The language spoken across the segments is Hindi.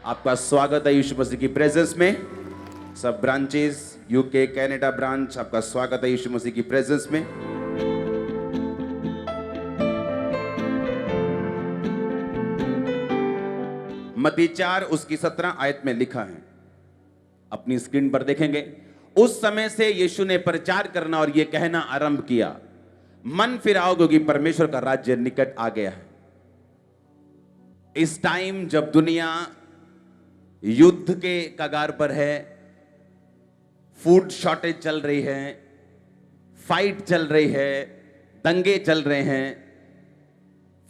आपका स्वागत है यीशु मसीह की प्रेजेंस में। सब ब्रांचेस, यूके, कनाडा ब्रांच, आपका स्वागत है यीशु मसीह की प्रेजेंस में। मत्ती 4 उसकी 17 आयत में लिखा है, अपनी स्क्रीन पर देखेंगे। उस समय से यीशु ने प्रचार करना और यह कहना आरंभ किया, मन फिराओ क्योंकि परमेश्वर का राज्य निकट आ गया है। इस टाइम जब दुनिया युद्ध के कगार पर है, फूड शॉर्टेज चल रही है, फाइट चल रही है, दंगे चल रहे हैं,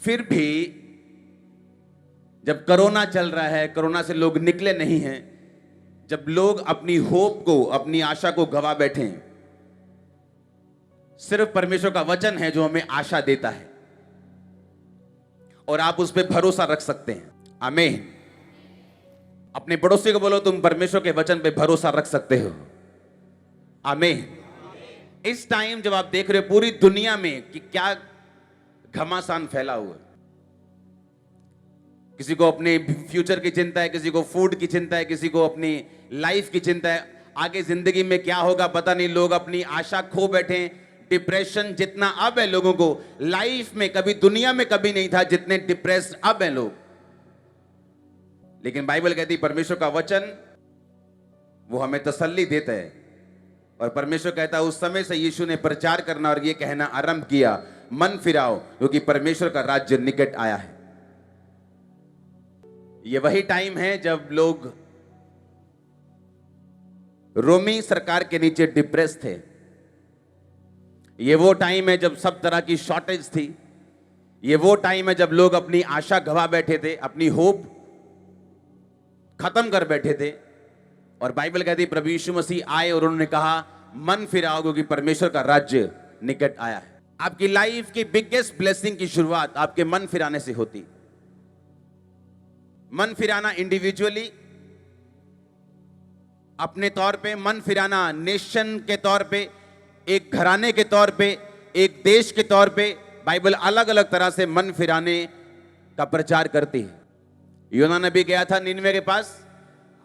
फिर भी जब कोरोना चल रहा है, कोरोना से लोग निकले नहीं हैं, जब लोग अपनी होप को, अपनी आशा को गवा बैठे हैं, सिर्फ परमेश्वर का वचन है जो हमें आशा देता है और आप उस पर भरोसा रख सकते हैं। आमीन। अपने पड़ोसी को बोलो, तुम परमेश्वर के वचन पे भरोसा रख सकते हो। आमीन। इस टाइम जब आप देख रहे हो पूरी दुनिया में कि क्या घमासान फैला हुआ है, किसी को अपने फ्यूचर की चिंता है, किसी को फूड की चिंता है, किसी को अपनी लाइफ की चिंता है, आगे जिंदगी में क्या होगा पता नहीं। लोग अपनी आशा खो बैठे हैं। डिप्रेशन जितना अब है लोगों को, लाइफ में कभी, दुनिया में कभी नहीं था जितने डिप्रेस्ड अब हैं लोग। लेकिन बाइबल कहती परमेश्वर का वचन वो हमें तसल्ली देता है और परमेश्वर कहता है उस समय से यीशु ने प्रचार करना और यह कहना आरंभ किया, मन फिराओ क्योंकि परमेश्वर का राज्य निकट आया है। यह वही टाइम है जब लोग रोमी सरकार के नीचे डिप्रेस थे। यह वो टाइम है जब सब तरह की शॉर्टेज थी। यह वो टाइम है जब लोग अपनी आशा गवा बैठे थे, अपनी होप खत्म कर बैठे थे। और बाइबल कहती प्रभु यीशु मसीह आए और उन्होंने कहा मन फिराओ क्योंकि परमेश्वर का राज्य निकट आया है। आपकी लाइफ की बिगेस्ट ब्लेसिंग की शुरुआत आपके मन फिराने से होती। मन फिराना इंडिविजुअली, अपने तौर पे, मन फिराना नेशन के तौर पे, एक घराने के तौर पे, एक देश के तौर पे। बाइबल अलग अलग तरह से मन फिराने का प्रचार करती है। योना नबी गया था निनवे के पास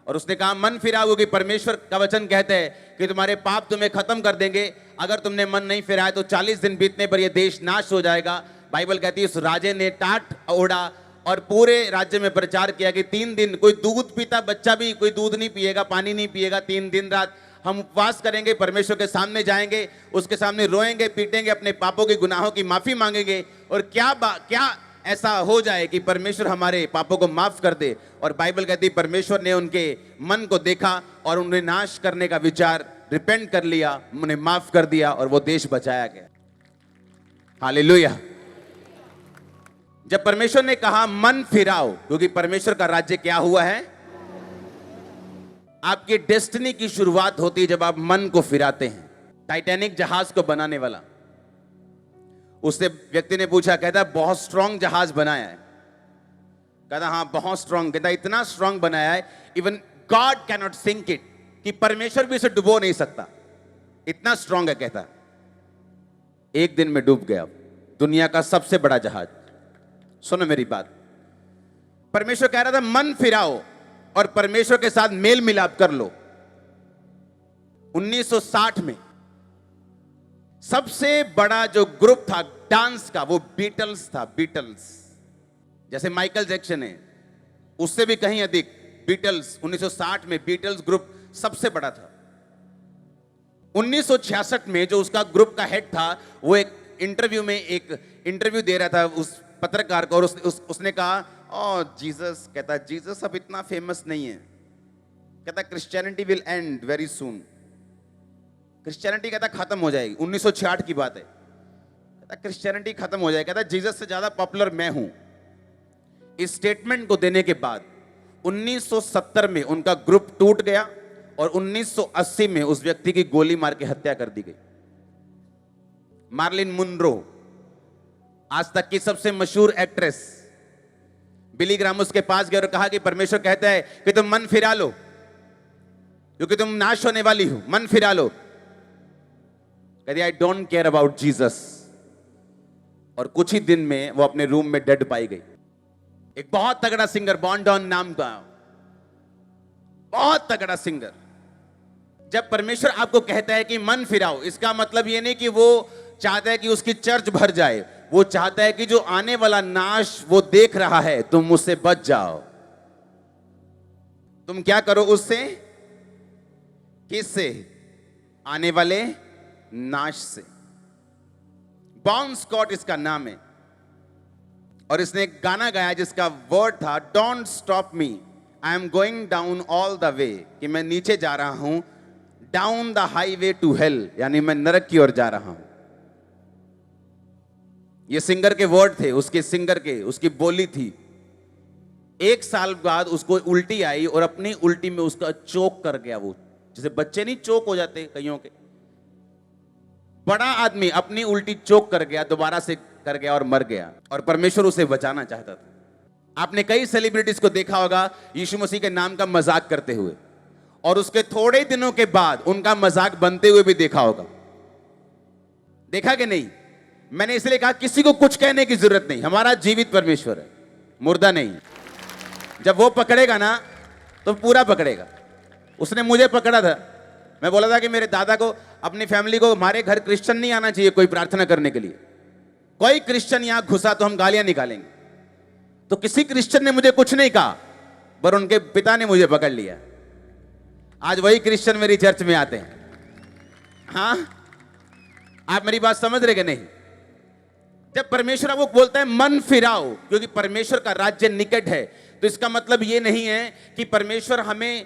और उसने कहा मन फिराओ कि परमेश्वर का वचन कहता है कि तुम्हारे पाप तुम्हें खत्म कर देंगे। अगर तुमने मन नहीं फिराया तो 40 दिन बीतने पर यह देश नाश हो जाएगा। बाइबल कहती है उस राजे ने टाट ओढ़ा और पूरे राज्य में प्रचार किया कि 3 दिन कोई दूध पीता बच्चा भी कोई दूध नहीं पिएगा, पानी नहीं पिएगा। 3 दिन रात हम उपवास करेंगे, परमेश्वर के सामने जाएंगे, उसके सामने रोएंगे, पीटेंगे, अपने पापों के गुनाहों की माफी मांगेंगे और क्या ऐसा हो जाए कि परमेश्वर हमारे पापों को माफ कर दे। और बाइबल कहती है परमेश्वर ने उनके मन को देखा और उन्हें नाश करने का विचार रिपेंट कर लिया, उन्हें माफ कर दिया और वो देश बचाया गया। हालेलुया। जब परमेश्वर ने कहा मन फिराओ क्योंकि परमेश्वर का राज्य क्या हुआ है, आपकी डेस्टिनी की शुरुआत होती है जब आप मन को फिराते हैं। टाइटैनिक जहाज को बनाने वाला, उससे व्यक्ति ने पूछा, कहता बहुत स्ट्रांग जहाज बनाया है। कहता हाँ बहुत स्ट्रांग। कहता इतना स्ट्रांग बनाया है even God can not sink it, कि परमेश्वर भी इसे डुबो नहीं सकता, इतना स्ट्रांग है। कहता एक दिन में डूब गया दुनिया का सबसे बड़ा जहाज। सुनो मेरी बात, परमेश्वर कह रहा था मन फिराओ और परमेश्वर के साथ मेल मिलाप कर लो। 1960 में सबसे बड़ा जो ग्रुप था डांस का वो बीटल्स था। बीटल्स जैसे माइकल जैक्सन है, उससे भी कहीं अधिक बीटल्स। 1960 में बीटल्स ग्रुप सबसे बड़ा था। 1966 में जो उसका ग्रुप का हेड था वो एक इंटरव्यू में एक इंटरव्यू दे रहा था उस पत्रकार को और उसने कहा ओ जीसस, कहता जीसस अब इतना फेमस नहीं है। कहता Christianity will and very soon. Christianity कहता खत्म हो जाएगी। 1966 की बात है। कहता क्रिश्चियनिटी खत्म हो जाएगी। कहता जीसस से ज्यादा पॉपुलर मैं हूं। इस स्टेटमेंट को देने के बाद 1970 में उनका ग्रुप टूट गया और 1980 में उस व्यक्ति की गोली मार के हत्या कर दी गई। मार्लिन मुनरो, आज तक की सबसे मशहूर एक्ट्रेस, बिली ग्राम उसके पास गया और कहा कि परमेश्वर कहता है कि तुम मन फिरा लो क्योंकि तुम नाश होने वाली हो, मन फिरा लो। कहती I don't care about Jesus. और कुछ ही दिन में वो अपने रूम में डेड पाई गई। एक बहुत तगड़ा सिंगर बॉन डॉन नाम का, बहुत तगड़ा सिंगर। जब परमेश्वर आपको कहता है कि मन फिराओ, इसका मतलब ये नहीं कि वो चाहता है कि उसकी चर्च भर जाए, वो चाहता है कि जो आने वाला नाश वो देख रहा है, तुम उससे बच जाओ। तुम क्या करो उससे? किससे? आने वाले नाश से। बॉन स्कॉट इसका नाम है, और इसने एक गाना गाया जिसका वर्ड था don't stop me, I am going down all the way, कि मैं नीचे जा रहा हूं, down the highway to hell, यानी मैं नरक की ओर जा रहा हूं। ये सिंगर के वर्ड थे, उसके सिंगर के, उसकी बोली थी। 1 साल बाद उसको उल्टी आई और अपनी उल्टी में उसका चोक कर गया। वो जैसे बच्चे नहीं चोक हो जाते कईयों के, बड़ा आदमी अपनी उल्टी चोक कर गया, दोबारा से कर गया और मर गया, और परमेश्वर उसे बचाना चाहता था। आपने कई सेलिब्रिटीज को देखा होगा यीशु मसीह के नाम का मजाक करते हुए, और उसके थोड़े दिनों के बाद उनका मजाक बनते हुए भी देखा होगा। देखा कि नहीं? मैंने इसलिए कहा किसी को कुछ कहने की जरूरत नहीं, हमारा जीवित परमेश्वर है, मुर्दा नहीं। जब वो पकड़ेगा ना तो पूरा पकड़ेगा। उसने मुझे पकड़ा था, मैं बोला था कि मेरे दादा को, अपनी फैमिली को, हमारे घर क्रिश्चियन नहीं आना चाहिए कोई प्रार्थना करने के लिए। कोई क्रिश्चियन यहां घुसा तो हम गालियां निकालेंगे। तो किसी क्रिश्चियन ने मुझे कुछ नहीं कहा, पर उनके पिता ने मुझे पकड़ लिया। आज वही क्रिश्चियन मेरी चर्च में आते हैं। हाँ, आप मेरी बात समझ रहे कि नहीं? जब परमेश्वर आपको बोलता है मन फिराओ, क्योंकि परमेश्वर का राज्य निकट है, तो इसका मतलब यह नहीं है कि परमेश्वर हमें,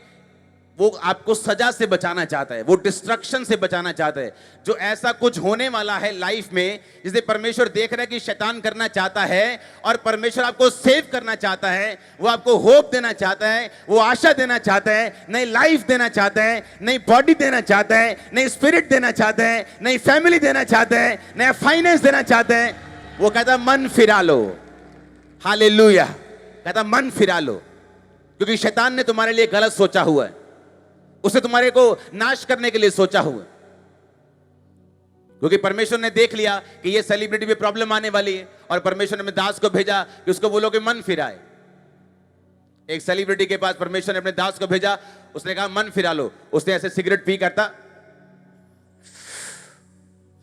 वो आपको सजा से बचाना चाहता है, वो डिस्ट्रक्शन से बचाना चाहता है। जो ऐसा कुछ होने वाला है लाइफ में, जिसे परमेश्वर देख रहा है कि शैतान करना चाहता है, और परमेश्वर आपको सेव करना चाहता है, वो आपको होप देना चाहता है, वो आशा देना चाहता है, नई लाइफ देना चाहता है, नई बॉडी देना चाहता है, नई स्पिरिट देना चाहता है, नई फैमिली देना चाहता है, नया फाइनेंस देना चाहता है। वो कहता मन फिरा लो। हालेलुया। कहता मन फिरा लो, क्योंकि शैतान ने तुम्हारे लिए गलत सोचा हुआ है, उसे तुम्हारे को नाश करने के लिए सोचा हुआ। क्योंकि परमेश्वर ने देख लिया कि ये सेलिब्रिटी में प्रॉब्लम आने वाली है, और परमेश्वर ने अपने दास को भेजा कि उसको बोलो कि मन फिराए। एक सेलिब्रिटी के पास परमेश्वर ने अपने दास को भेजा, उसने कहा मन फिरा लो। उसने ऐसे सिगरेट पी करता,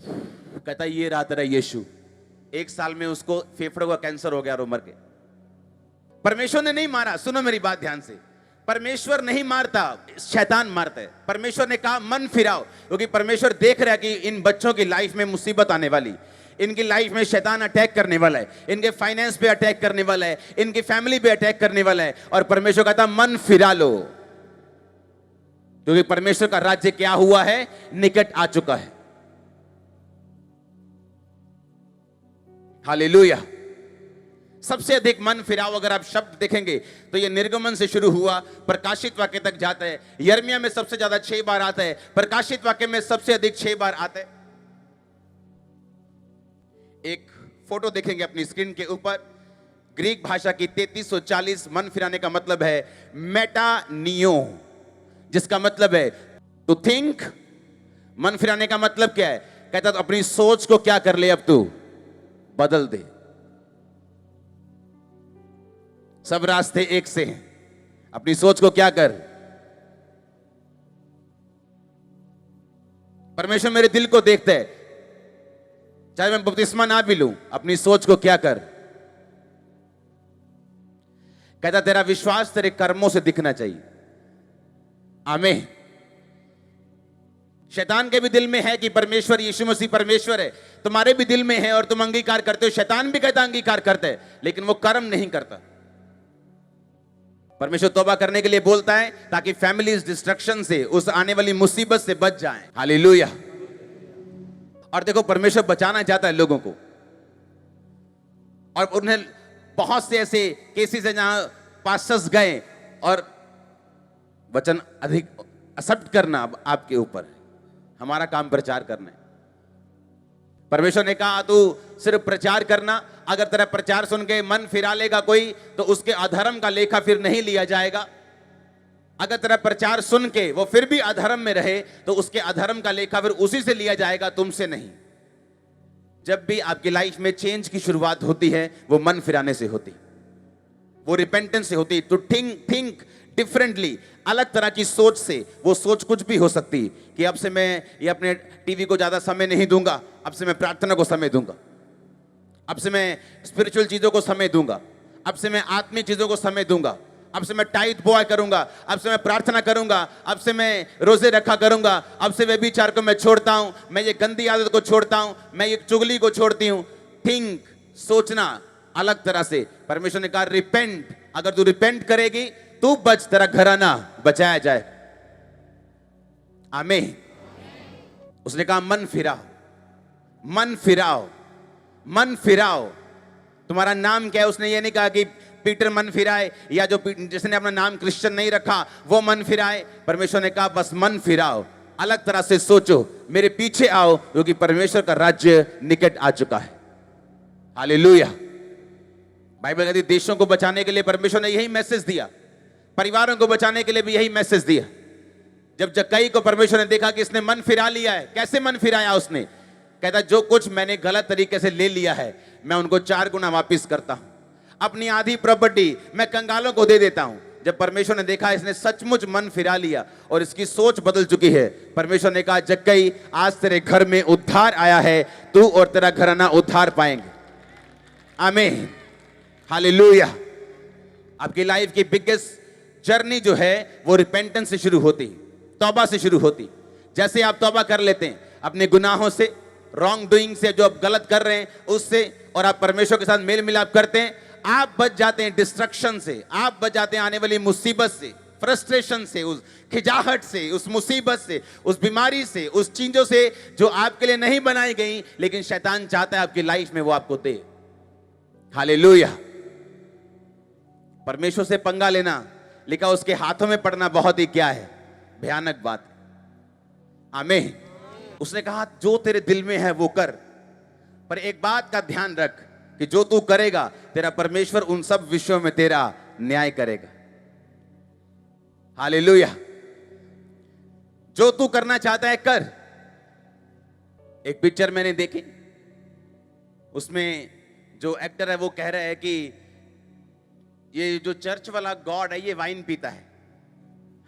कहता ये रहा तेरा यीशु। 1 साल में उसको फेफड़ों का कैंसर हो गया और वो मर गया। परमेश्वर ने नहीं मारा, सुनो मेरी बात ध्यान से, परमेश्वर नहीं मारता, शैतान मारता है। परमेश्वर ने कहा मन फिराओ, क्योंकि परमेश्वर देख रहा है कि इन बच्चों की लाइफ में मुसीबत आने वाली, इनकी लाइफ में शैतान अटैक करने वाला है, इनके फाइनेंस पे अटैक करने वाला है, इनकी फैमिली पे अटैक करने वाला है। और परमेश्वर कहता मन फिरा लो, क्योंकि परमेश्वर का राज्य क्या हुआ है? निकट आ चुका है। हालेलुया। सबसे अधिक मन फिराओ अगर आप शब्द देखेंगे तो ये निर्गमन से शुरू हुआ, प्रकाशित वाक्य तक जाता है। यिर्मयाह में सबसे ज्यादा 6 बार आता है, प्रकाशित वाक्य में सबसे अधिक 6 बार आता है। एक फोटो देखेंगे अपनी स्क्रीन के ऊपर, ग्रीक भाषा की 3340 मन फिराने का मतलब है मेटानियो, जिसका मतलब है टू थिंक। मन फिराने का मतलब क्या है? कहता तो अपनी सोच को क्या कर ले, अब तू बदल दे। सब रास्ते एक से हैं, अपनी सोच को क्या कर। परमेश्वर मेरे दिल को देखता है, चाहे मैं बपतिस्मा ना भी लूं, अपनी सोच को क्या कर। कहता तेरा विश्वास तेरे कर्मों से दिखना चाहिए। आमीन। शैतान के भी दिल में है कि परमेश्वर यीशु मसीह परमेश्वर है, तुम्हारे भी दिल में है और तुम अंगीकार करते हो। शैतान भी कहता अंगीकार करते है, लेकिन वो कर्म नहीं करता। परमेश्वर तौबा करने के लिए बोलता है ताकि फैमिलीज डिस्ट्रक्शन से, उस आने वाली मुसीबत से बच जाएं। हालेलुया। और देखो परमेश्वर बचाना चाहता है लोगों को, और उन्हें बहुत से ऐसे केसेस हैं जहां पास्टर्स गए और वचन अधिक एक्सेप्ट करना अब आपके ऊपर है। हमारा काम प्रचार करना है। परमेश्वर ने कहा तू सिर्फ प्रचार करना, अगर तेरा प्रचार सुन के मन फिरा लेगा कोई, तो उसके अधर्म का लेखा फिर नहीं लिया जाएगा। अगर तेरा प्रचार सुन के वो फिर भी अधर्म में रहे, तो उसके अधर्म का लेखा फिर उसी से लिया जाएगा, तुमसे नहीं। जब भी आपकी लाइफ में चेंज की शुरुआत होती है, वो मन फिराने से होती, वो रिपेंटेंस से होती। टू थिंक डिफरेंटली, अलग तरह की सोच से। वो सोच कुछ भी हो सकती कि अब से मैं ये अपने टीवी को ज्यादा समय नहीं दूंगा, अब से मैं प्रार्थना को समय दूंगा, अब से मैं स्पिरिचुअल चीजों को समय दूंगा, अब से मैं आत्मिक चीजों को समय दूंगा, अब से मैं टाइट बॉय करूंगा, अब से मैं प्रार्थना करूंगा, अब से मैं रोजे रखा करूंगा, अब से व्यभिचार को मैं छोड़ता हूं, मैं ये गंदी आदत को छोड़ता हूं, मैं ये चुगली को छोड़ती हूं। थिंक, सोचना अलग तरह से। परमेश्वर ने कहा रिपेंट, अगर तू रिपेंट करेगी तू बच, तेरा घराना बचाया जाए। आमीन। उसने कहा मन फिराओ, मन फिराओ, मन फिराओ। तुम्हारा नाम क्या है? उसने ये नहीं कहा कि पीटर मन फिराए, या जो जिसने अपना नाम क्रिश्चियन नहीं रखा वो मन फिराए। परमेश्वर ने कहा बस मन फिराओ, अलग तरह से सोचो, मेरे पीछे आओ, क्योंकि परमेश्वर का राज्य निकट आ चुका है। हालेलुया। बाइबल कहती देशों को बचाने के लिए परमेश्वर ने यही मैसेज दिया, परिवारों को बचाने के लिए भी यही मैसेज दिया। जब जक्कई को परमेश्वर ने देखा कि इसने मन फिरा लिया है, कैसे मन फिराया उसने? कहता जो कुछ मैंने गलत तरीके से ले लिया है मैं उनको 4 गुना वापस करता हूं, अपनी आधी प्रॉपर्टी मैं कंगालों को दे देता हूं। जब परमेश्वर ने देखा इसने सचमुच मन फिरा लिया और इसकी सोच बदल चुकी है, परमेश्वर ने कहा जक्कई आज तेरे घर में उद्धार आया है, तू और तेरा घराना उद्धार पाएंगे। आमीन, हालेलुया। आपकी लाइफ की बिगेस्ट जर्नी जो है वो रिपेंटेंस से शुरू होती, तौबा से शुरू होती। जैसे आप तौबा कर लेते हैं अपने गुनाहों से, रॉन्ग डूइंग से, जो आप गलत कर रहे हैं उससे, और आप परमेश्वर के साथ मेल मिलाप करते हैं, आप बच जाते हैं डिस्ट्रक्शन से, आप बच जाते हैं आने वाली मुसीबत से, फ्रस्ट्रेशन से, उस खिजाहट से, उस मुसीबत से, उस बीमारी से, उस चीजों से जो आपके लिए नहीं बनाई गई लेकिन शैतान चाहता है आपकी लाइफ में वो आपको दे। हालेलुया। परमेश्वर से पंगा लेना, लिखा उसके हाथों में पड़ना बहुत ही क्या है, भयानक बात। आमीन। उसने कहा जो तेरे दिल में है वो कर, पर एक बात का ध्यान रख कि जो तू करेगा तेरा परमेश्वर उन सब विषयों में तेरा न्याय करेगा। हालेलुया। जो तू करना चाहता है कर। एक पिक्चर मैंने देखी, उसमें जो एक्टर है वो कह रहा है कि ये जो चर्च वाला गॉड है ये वाइन पीता है,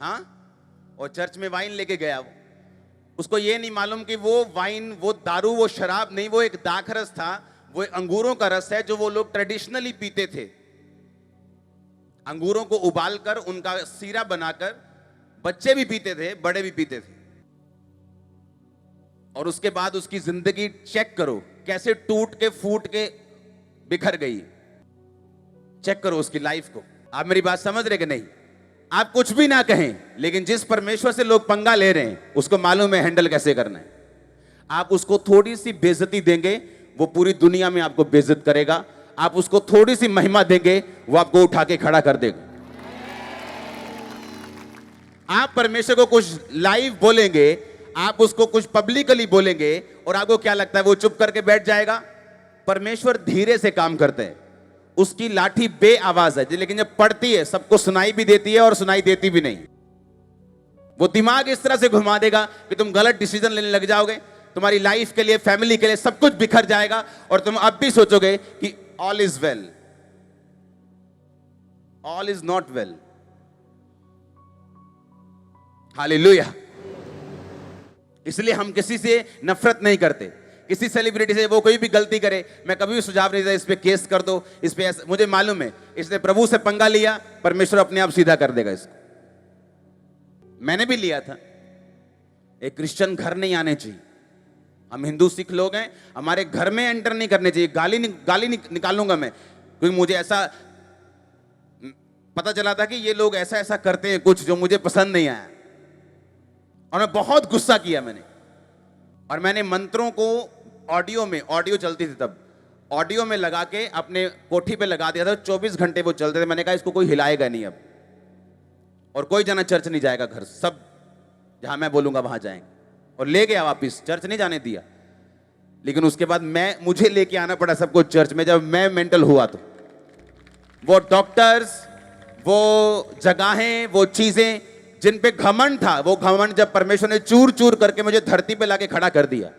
हाँ, और चर्च में वाइन लेके गया वो, उसको ये नहीं मालूम कि वो वाइन, वो दारू, वो शराब नहीं, वो एक दाखरस था, वो अंगूरों का रस है जो वो लोग ट्रेडिशनली पीते थे। अंगूरों को उबालकर उनका सीरा बनाकर बच्चे भी पीते थे, बड़े भी पीते थे। और उसके बाद उसकी जिंदगी चेक करो कैसे टूट के फूट के बिखर गई। चेक करो उसकी लाइफ को। आप मेरी बात समझ रहे कि नहीं? आप कुछ भी ना कहें, लेकिन जिस परमेश्वर से लोग पंगा ले रहे हैं उसको मालूम है हैंडल कैसे करना है। आप उसको थोड़ी सी बेइज्जती देंगे, वो पूरी दुनिया में आपको बेइज्जत करेगा। आप उसको थोड़ी सी महिमा देंगे, वो आपको उठा के खड़ा कर देगा। आप परमेश्वर को कुछ लाइव बोलेंगे, आप उसको कुछ पब्लिकली बोलेंगे और आपको क्या लगता है वो चुप करके बैठ जाएगा? परमेश्वर धीरे से काम करते हैं, उसकी लाठी बे आवाज है, लेकिन जब पड़ती है सबको सुनाई भी देती है और सुनाई देती भी नहीं। वो दिमाग इस तरह से घुमा देगा कि तुम गलत डिसीजन लेने लग जाओगे, तुम्हारी लाइफ के लिए, फैमिली के लिए सब कुछ बिखर जाएगा और तुम अब भी सोचोगे कि all is well. All is not well. Hallelujah. इसलिए हम किसी से नफरत नहीं करते, किसी सेलिब्रिटी से, वो कोई भी गलती करे मैं कभी भी सुझाव नहीं देता इस पे केस कर दो, इस पे ऐसा। मुझे मालूम है इसने प्रभु से पंगा लिया, परमेश्वर अपने आप सीधा कर देगा इसको। मैंने भी लिया था। एक क्रिश्चियन घर नहीं आने चाहिए। हम हिंदू सिख लोग हैं, हमारे घर में एंटर नहीं करने चाहिए। गाली निकालूंगा मैं, क्योंकि मुझे ऐसा पता चला था कि ये लोग ऐसा ऐसा करते हैं कुछ जो मुझे पसंद नहीं आया, और मैं बहुत गुस्सा किया मैंने। और मैंने मंत्रों को ऑडियो चलती थी तब, ऑडियो में लगा के अपने कोठी पे लगा दिया था। 24 घंटे वो चलते थे। मैंने कहा इसको कोई हिलाएगा नहीं अब, और कोई जना चर्च नहीं जाएगा, घर सब जहां मैं बोलूंगा वहां जाएंगे। और ले गया वापिस, चर्च नहीं जाने दिया। लेकिन उसके बाद मुझे लेके आना पड़ा सबको चर्च में। जब मैं मेंटल हुआ तो वो डॉक्टर्स, वो जगहें, वो चीजें जिन पे घमंड था, वो घमंड जब परमेश्वर ने चूर चूर करके मुझे धरती पे लाके खड़ा कर दिया,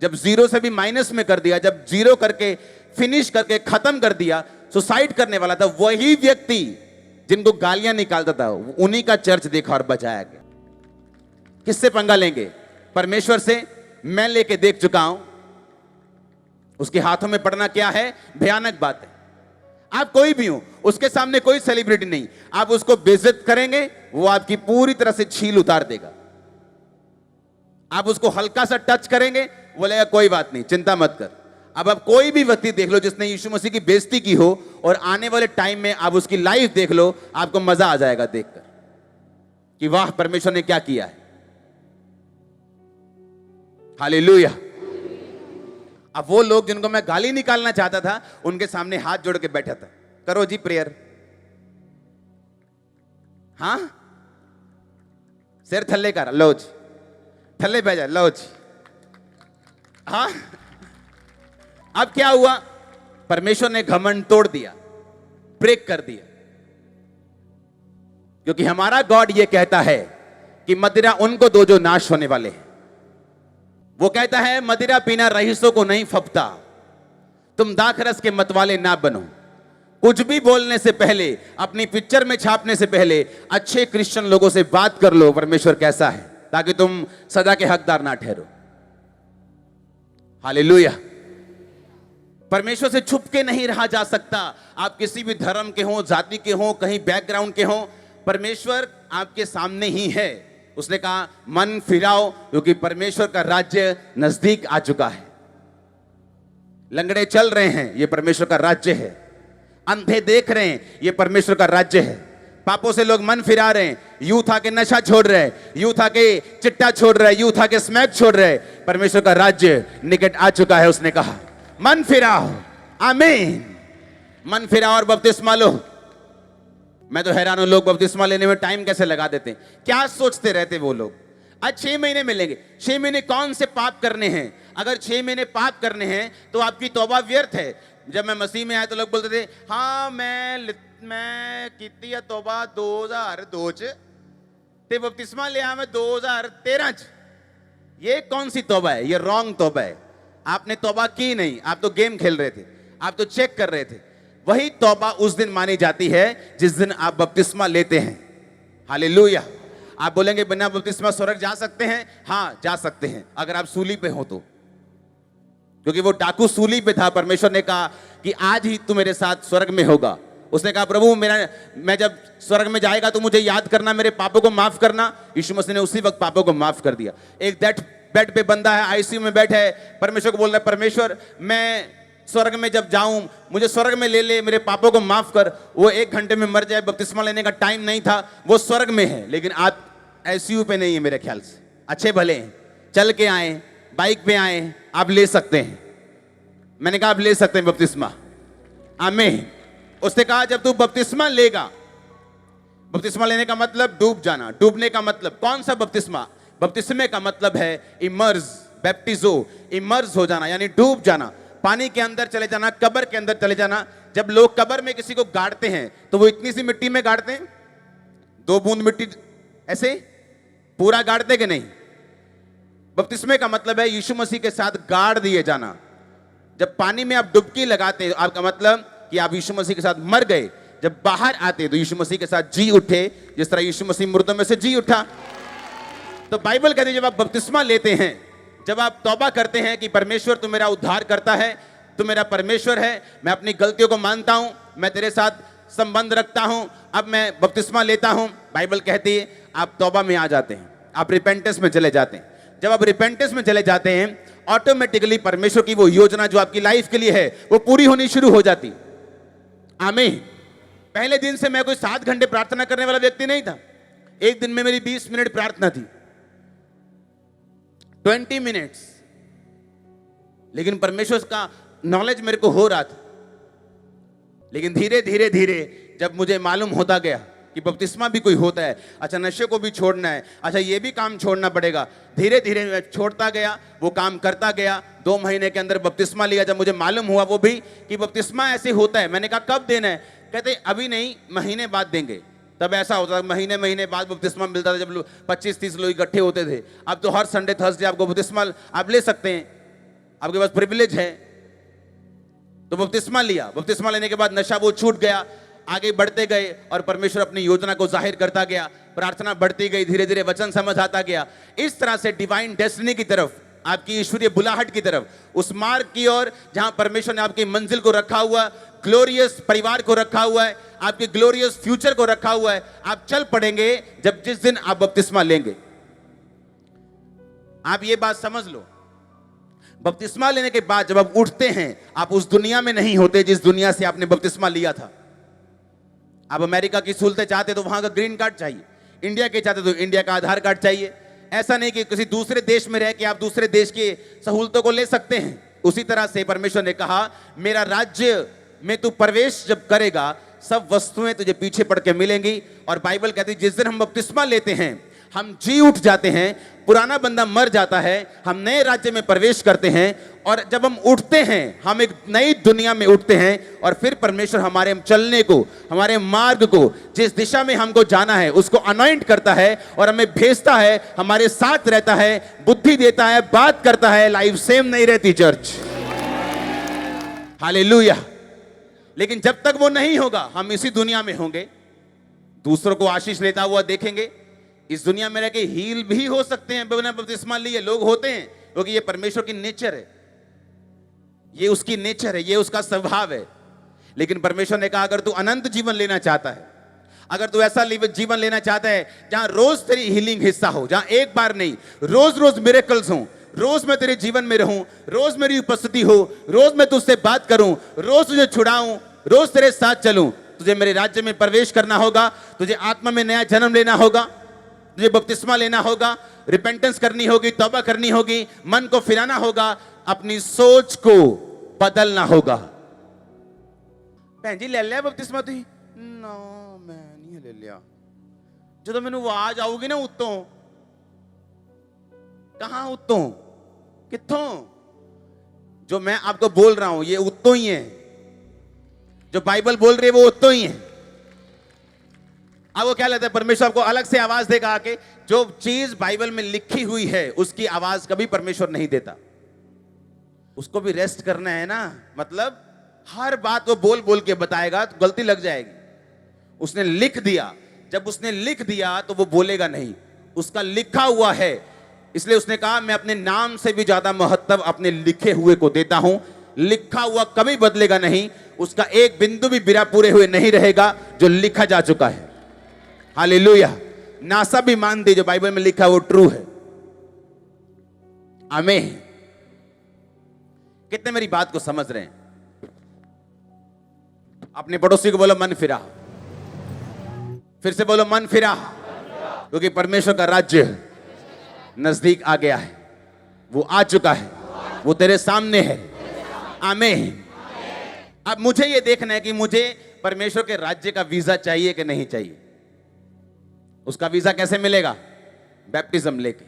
जब जीरो से भी माइनस में कर दिया, जब जीरो करके फिनिश करके खत्म कर दिया, सुसाइड करने वाला था वही व्यक्ति जिनको गालियां निकालता था, उन्हीं का चर्च देखा और बचाया गया। किससे पंगा लेंगे? परमेश्वर से। मैं लेके देख चुका हूं, उसके हाथों में पड़ना क्या है, भयानक बात है। आप कोई भी हो, उसके सामने कोई सेलिब्रिटी नहीं, आप उसको बेइज्जत करेंगे, वो आपकी पूरी तरह से छील उतार देगा। आप उसको हल्का सा टच करेंगे, बोलेगा कोई बात नहीं, चिंता मत कर। अब आप कोई भी व्यक्ति देख लो जिसने यीशु मसीह की बेइज्जती की हो, और आने वाले टाइम में आप उसकी लाइफ देख लो, आपको मजा आ जाएगा देखकर कि वाह, परमेश्वर ने क्या किया है। हालेलुया। अब वो लोग जिनको मैं गाली निकालना चाहता था, उनके सामने हाथ जोड़ के बैठा था, करो जी प्रेयर। हां, सिर थल्ले कर, लो जी, थल्ले भेजा, लो जी। हाँ, अब क्या हुआ? परमेश्वर ने घमंड तोड़ दिया, ब्रेक कर दिया, क्योंकि हमारा गॉड ये कहता है कि मदिरा उनको दो जो नाश होने वाले हैं। वो कहता है मदिरा पीना रईसों को नहीं फपता, तुम दाखरस के मतवाले ना बनो। कुछ भी बोलने से पहले, अपनी पिक्चर में छापने से पहले अच्छे क्रिश्चियन लोगों से बात कर लो परमेश्वर कैसा है, ताकि तुम सजा के हकदार ना ठहरो। हालेलुया। परमेश्वर से छुप के नहीं रहा जा सकता। आप किसी भी धर्म के हो, जाति के हो, कहीं बैकग्राउंड के हो, परमेश्वर आपके सामने ही है। उसने कहा मन फिराओ, क्योंकि परमेश्वर का राज्य नजदीक आ चुका है। लंगड़े चल रहे हैं, यह परमेश्वर का राज्य है। अंधे देख रहे हैं, यह परमेश्वर का राज्य है। पापों से लोग मन फिरा रहे हैं, यूथ आके नशा छोड़ रहे हैं, यूथ आके चिट्टा छोड़ रहे हैं, यूथ आके स्मैक छोड़ रहे हैं। परमेश्वर का राज्य निकट आ चुका है। उसने कहा मन फिराओ, आमीन। मन फिराओ और बपतिस्मा लो। मैं तो हैरान हूं, लोग बपतिस्मा लेने में टाइम कैसे लगा देते हैं। क्या सोचते रहते वो लोग? आज 6 महीने मिलेंगे। 6 महीने कौन से पाप करने हैं? अगर 6 महीने पाप करने हैं तो आपकी तौबा व्यर्थ है। जब मैं मसीह में आया तो लोग बोलते थे हाँ मैं कीती है तौबा 2002 च ते बपतिस्मा लिया मैं 2013 च। ये कौन सी तौबा है? ये रॉन्ग तौबा है। आपने तौबा की नहीं, आप तो गेम खेल रहे थे, आप तो चेक कर रहे थे। वही तौबा उस दिन मानी जाती है जिस दिन आप बपतिस्मा लेते हैं। हालेलुया। आप बोलेंगे बिना बपतिस्मा स्वर्ग जा सकते हैं? हाँ, जा सकते हैं, अगर आप सूली पे हो तो। क्योंकि वो डाकू सूली पे था। परमेश्वर ने कहा कि आज ही तू मेरे साथ स्वर्ग में होगा। उसने कहा प्रभु मैं जब स्वर्ग में जाएगा तो मुझे याद करना, मेरे पापों को माफ करना। यीशु मसीह ने उसी वक्त पापों को माफ कर दिया। एक बेड पे बंदा है, आईसीयू में बैठा है, परमेश्वर को बोल रहा है परमेश्वर मैं स्वर्ग में जब जाऊं, मुझे स्वर्ग में ले ले, मेरे पापों को माफ कर। वो 1 घंटे में मर जाए, बपतिस्मा लेने का टाइम नहीं था। वो स्वर्ग में है, लेकिन आप आईसीयू पे नहीं है। मेरे ख्याल से अच्छे भले हैं, चल के आए, बाइक पे आए, आप ले सकते हैं। मैंने कहा आप ले सकते हैं बपतिस्मा, आमीन। उसने कहा जब तू बपतिस्मा लेगा, बपतिस्मा लेने का मतलब डूब जाना। डूबने का मतलब कौन सा बपतिस्मा? बपतिस्मे का मतलब है इमर्ज, बैप्टिजो, इमर्ज हो जाना, यानी डूब जाना, पानी के अंदर चले जाना, कब्र के अंदर चले जाना। जब लोग कब्र में किसी को गाड़ते हैं तो वो इतनी सी मिट्टी में गाड़ते हैं, 2 बूंद मिट्टी ऐसे पूरा गाड़ते कि नहीं? बपतिस्मे का मतलब है यीशु मसीह के साथ गाड़ दिए जाना। जब पानी में आप डुबकी लगाते हैं, आपका मतलब कि आप यीशु मसीह के साथ मर गए। जब बाहर आते तो यीशु मसीह के साथ जी उठे, जिस तरह यीशु मसीह मुर्दों में से जी उठा। तो बाइबल कहती है जब आप बपतिस्मा लेते हैं, जब आप तौबा करते हैं कि परमेश्वर तू मेरा उद्धार करता है, तू मेरा परमेश्वर है, मैं अपनी गलतियों को मानता हूं, मैं तेरे साथ संबंध रखता हूं, अब मैं बपतिस्मा लेता हूं। बाइबल कहती है आप तौबा में आ जाते हैं, आप रिपेंटेंस में चले जाते हैं। जब आप रिपेंटेंस में चले जाते हैं, ऑटोमेटिकली परमेश्वर की वो योजना जो आपकी लाइफ के लिए है वो पूरी होनी शुरू हो जाती। आमीन। पहले दिन से मैं कोई 7 घंटे प्रार्थना करने वाला व्यक्ति नहीं था। एक दिन में मेरी 20 मिनट प्रार्थना थी, 20 मिनट्स, लेकिन परमेश्वर का नॉलेज मेरे को हो रहा था। लेकिन धीरे धीरे धीरे जब मुझे मालूम होता गया कि बपतिस्मा भी कोई होता है, अच्छा नशे को भी छोड़ना है, अच्छा ये भी काम छोड़ना पड़ेगा, धीरे धीरे मैं छोड़ता गया, वो काम करता गया। 2 महीने के अंदर बपतिस्मा लिया। जब मुझे मालूम हुआ वो भी कि बपतिस्मा ऐसे होता है, मैंने कहा कब देना है? कहते अभी नहीं, महीने बाद देंगे। तब ऐसा होता था, महीने बाद बपतिस्मा मिलता था, जब 25-30 लोग इकट्ठे होते थे। अब तो हर संडे थर्सडे आपको बपतिस्मा आप ले सकते हैं, आपके पास प्रिविलेज है। तो बपतिस्मा लिया, बपतिस्मा लेने के बाद नशा वो छूट गया। आगे बढ़ते गए और परमेश्वर अपनी योजना को जाहिर करता गया, प्रार्थना बढ़ती गई, धीरे धीरे वचन समझ आता गया। इस तरह से डिवाइन डेस्टिनी की तरफ, आपकी ईश्वरीय बुलाहट की तरफ, उस मार्ग की ओर जहां परमेश्वर ने आपकी मंजिल को रखा हुआ, ग्लोरियस परिवार को रखा हुआ है, आपके ग्लोरियस फ्यूचर को रखा हुआ है, आप चल पड़ेंगे जब जिस दिन आप बपतिस्मा लेंगे। आप ये बात समझ लो, बपतिस्मा लेने के बाद जब आप उठते हैं, आप उस दुनिया में नहीं होते जिस दुनिया से आपने बपतिस्मा लिया था। आप अमेरिका की सहूलतें चाहते तो वहां का ग्रीन कार्ड चाहिए, इंडिया के चाहते तो इंडिया का आधार कार्ड चाहिए। ऐसा नहीं कि किसी दूसरे देश में रह के आप दूसरे देश की सहूलतों को ले सकते हैं। उसी तरह से परमेश्वर ने कहा, मेरा राज्य में तू प्रवेश जब करेगा, सब वस्तुएं तुझे पीछे पड़ के मिलेंगी। और बाइबल कहती है, जिस दिन हम बपतिस्मा लेते हैं, हम जी उठ जाते हैं, पुराना बंदा मर जाता है, हम नए राज्य में प्रवेश करते हैं। और जब हम उठते हैं, हम एक नई दुनिया में उठते हैं। और फिर परमेश्वर हमारे चलने को, हमारे मार्ग को, जिस दिशा में हमको जाना है, उसको अनॉइंट करता है और हमें भेजता है, हमारे साथ रहता है, बुद्धि देता है, बात करता है। लाइफ सेम नहीं रहती चर्च, हालेलुया। लेकिन जब तक वो नहीं होगा, हम इसी दुनिया में होंगे, दूसरों को आशीष लेता हुआ देखेंगे। इस दुनिया में रह के हील भी हो सकते हैं बिना बपतिस्मा लिए, लोग होते हैं, क्योंकि ये परमेश्वर की नेचर है, ये उसकी नेचर है, ये उसका स्वभाव है। लेकिन परमेश्वर ने कहा, अगर तू अनंत जीवन लेना चाहता है, अगर तू ऐसा जीवन लेना चाहता है जहां रोज तेरी हीलिंग हिस्सा हो, जहां एक बार नहीं, रोज रोज मिरेकल्स हो, रोज मैं तेरे जीवन में रहूं, रोज मेरी उपस्थिति हो, रोज मैं तुझसे बात करूं, रोज तुझे छुड़ाऊं, रोज तेरे साथ चलूं, तुझे मेरे राज्य में प्रवेश करना होगा, तुझे आत्मा में नया जन्म लेना होगा, तुझे बपतिस्मा लेना होगा, रिपेंटेंस करनी होगी, तौबा करनी होगी, मन को फिराना होगा, अपनी सोच को बदलना होगा। भैन जी ले लिया बपतिस्मा तुही? ना मैं नहीं ले लिया। जो मैनू आवाज आऊगी ना उत्तों, कहां उत्तों, कित्थों? जो मैं आपको बोल रहा हूं ये उत्तों ही है, जो बाइबल बोल रही है वो उत्तों ही है। अब वो क्या लेता है, परमेश्वर आपको अलग से आवाज देगा आके। जो चीज बाइबल में लिखी हुई है उसकी आवाज कभी परमेश्वर नहीं देता। उसको भी रेस्ट करना है ना, मतलब हर बात वो बोल बोल के बताएगा तो गलती लग जाएगी। उसने लिख दिया, जब उसने लिख दिया तो वो बोलेगा नहीं, उसका लिखा हुआ है। इसलिए उसने कहा, मैं अपने नाम से भी ज्यादा महत्व अपने लिखे हुए को देता हूं। लिखा हुआ कभी बदलेगा नहीं, उसका एक बिंदु भी बिना पूरे हुए नहीं रहेगा जो लिखा जा चुका है। हालेलुया। नासा भी मानती जो बाइबल में लिखा वो ट्रू है। आमीन। कितने मेरी बात को समझ रहे हैं? अपने पड़ोसी को बोलो मन फिरा, फिर से बोलो मन फिरा, क्योंकि परमेश्वर का राज्य नजदीक आ गया है, वो आ चुका है, वो तेरे सामने है। आमीन। अब मुझे ये देखना है कि मुझे परमेश्वर के राज्य का वीजा चाहिए कि नहीं चाहिए। उसका वीजा कैसे मिलेगा? बैप्टिज्म लेके,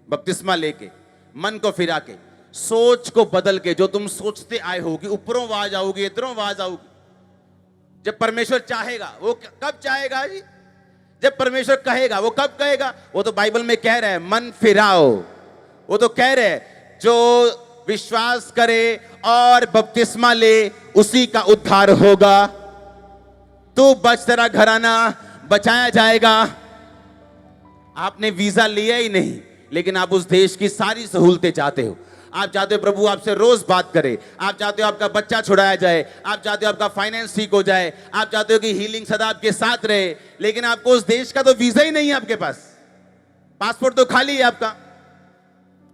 बपतिस्मा लेके, मन को फिरा के, सोच को बदल के। जो तुम सोचते आए हो कि ऊपरों आवाज आओगी, इधरों आवाज आओगी, जब परमेश्वर चाहेगा, वो कब चाहेगा जी? जब परमेश्वर कहेगा। वो कब कहेगा? वो तो बाइबल में कह रहा है मन फिराओ। वो तो कह रहे हैं जो विश्वास करे और बपतिस्मा ले उसी का उद्धार होगा। तू बच, तेरा घराना बचाया जाएगा। आपने वीजा लिया ही नहीं, लेकिन आप उस देश की सारी सहूलतें चाहते हो। आप चाहते हो प्रभु आपसे रोज बात करे, आप चाहते हो आपका बच्चा छुड़ाया जाए, आप चाहते हो आपका फाइनेंस ठीक हो जाए, आप चाहते हो कि हीलिंग सदा आपके साथ रहे, लेकिन आपको उस देश का तो वीजा ही नहीं है आपके पास। पासपोर्ट तो खाली है आपका,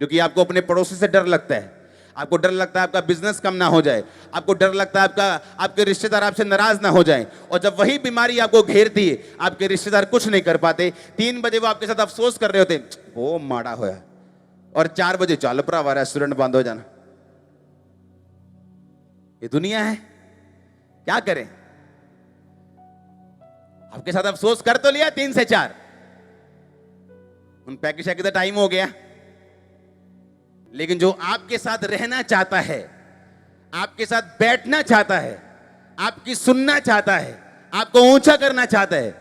क्योंकि आपको अपने पड़ोसी से डर लगता है। आपको डर लगता है आपका बिजनेस कम ना हो जाए, आपको डर लगता है आपके रिश्तेदार आपसे नाराज ना हो जाएं। और जब वही बीमारी आपको घेरती है, आपके रिश्तेदार कुछ नहीं कर पाते। 3 बजे वो आपके साथ अफसोस कर रहे होते, वो माड़ा होया, और 4 बजे चल भरावा रेस्टोरेंट बंद हो जाना। ये दुनिया है, क्या करें? आपके साथ अफसोस कर तो लिया 3 से 4, उन पैकेज का टाइम हो गया, लेकिन जो आपके साथ रहना चाहता है, आपके साथ बैठना चाहता है, आपकी सुनना चाहता है, आपको ऊंचा करना चाहता है,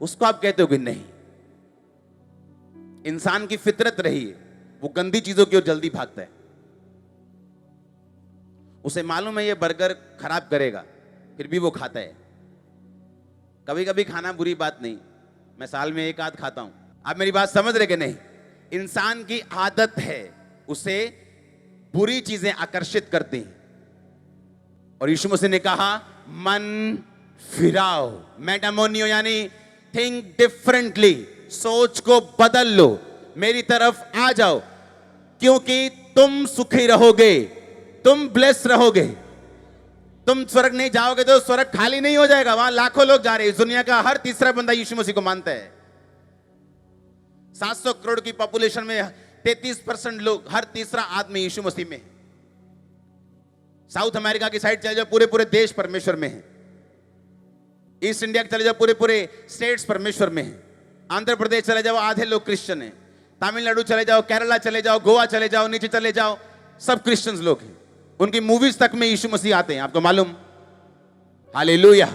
उसको आप कहते हो कि नहीं। इंसान की फितरत रही है, वो गंदी चीजों की ओर जल्दी भागता है। उसे मालूम है ये बर्गर खराब करेगा, फिर भी वो खाता है। कभी कभी खाना बुरी बात नहीं, मैं साल में एक आध खाता हूं। आप मेरी बात समझ रहे कि नहीं? इंसान की आदत है, उसे बुरी चीजें आकर्षित करती हैं। और यीशु मसीह ने कहा मन फिराओ, मेटामोनियो, यानी थिंक डिफरेंटली, सोच को बदल लो, मेरी तरफ आ जाओ, क्योंकि तुम सुखी रहोगे, तुम ब्लेस रहोगे। तुम स्वर्ग नहीं जाओगे तो स्वर्ग खाली नहीं हो जाएगा, वहां लाखों लोग जा रहे हैं। इस दुनिया का हर तीसरा बंदा यीशु मसीह को मानता है। 700 करोड़ की पॉपुलेशन में 33% लोग, हर तीसरा आदमी यीशु मसीह में है। साउथ अमेरिका की साइड चले जाओ, पूरे पूरे देश परमेश्वर में है। ईस्ट इंडिया चले जाओ, पूरे पूरे स्टेट्स परमेश्वर में है। आंध्र प्रदेश चले जाओ, आधे लोग क्रिश्चियन हैं। तमिलनाडु चले जाओ, केरला चले जाओ, गोवा चले जाओ, नीचे चले जाओ, सब क्रिश्चियंस लोग हैं। उनकी मूवीज तक में यीशु मसीह आते हैं, आपको मालूम? हालेलुया।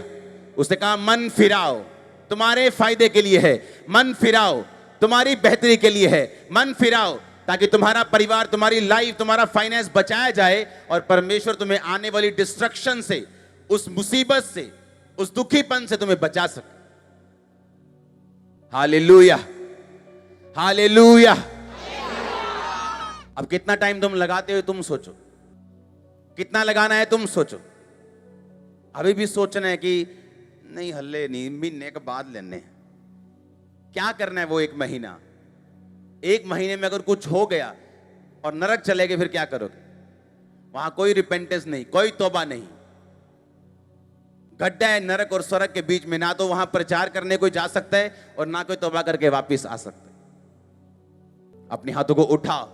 उसने कहा मन फिराओ, तुम्हारे फायदे के लिए है, मन फिराओ, तुम्हारी बेहतरी के लिए है, मन फिराओ, ताकि तुम्हारा परिवार, तुम्हारी लाइफ, तुम्हारा फाइनेंस बचाया जाए और परमेश्वर तुम्हें आने वाली डिस्ट्रक्शन से, उस मुसीबत से, उस दुखीपन से तुम्हें बचा सके। Hallelujah, hallelujah. अब कितना टाइम तुम लगाते हो तुम सोचो, कितना लगाना है तुम सोचो। अभी भी सोचना है कि नहीं हल्ले नहीं, महीने के बाद लेने। क्या करना है वो एक महीना? एक महीने में अगर कुछ हो गया और नरक चले गए, फिर क्या करोगे? वहां कोई रिपेंटेंस नहीं, कोई तौबा नहीं, गड्ढा है नरक और स्वर्ग के बीच में। ना तो वहां प्रचार करने कोई जा सकता है और ना कोई तौबा करके वापस आ सकता है। अपने हाथों को उठाओ।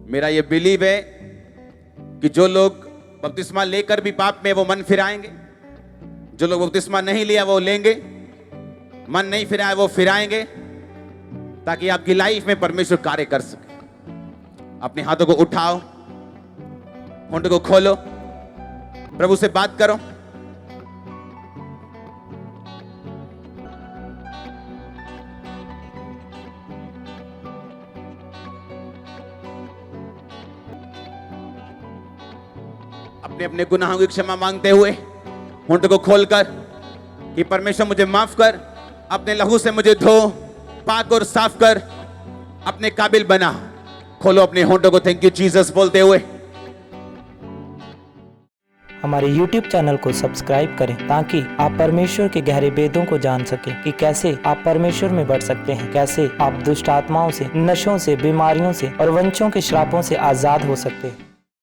मेरा ये बिलीव है कि जो लोग बपतिस्मा लेकर भी पाप में, वो मन फिराएंगे। जो लोग बपतिस्मा नहीं लिया वो लेंगे, मन नहीं फिराए वो फिराएंगे, ताकि आपकी लाइफ में परमेश्वर कार्य कर सके। अपने हाथों को उठाओ, होंठ को खोलो, प्रभु से बात करो। अपने अपने गुनाहों की क्षमा मांगते हुए होंठ को खोलकर कि परमेश्वर मुझे माफ कर, अपने लहू से मुझे धो, पाक और साफ कर, अपने काबिल बना। खोलो अपने होंठों को थैंक यू जीसस बोलते हुए। हमारे YouTube चैनल को सब्सक्राइब करें ताकि आप परमेश्वर के गहरे भेदों को जान सकें कि कैसे आप परमेश्वर में बढ़ सकते हैं, कैसे आप दुष्ट आत्माओं से, नशों से, बीमारियों से और वंशों के श्रापों से आजाद हो सकते हैं।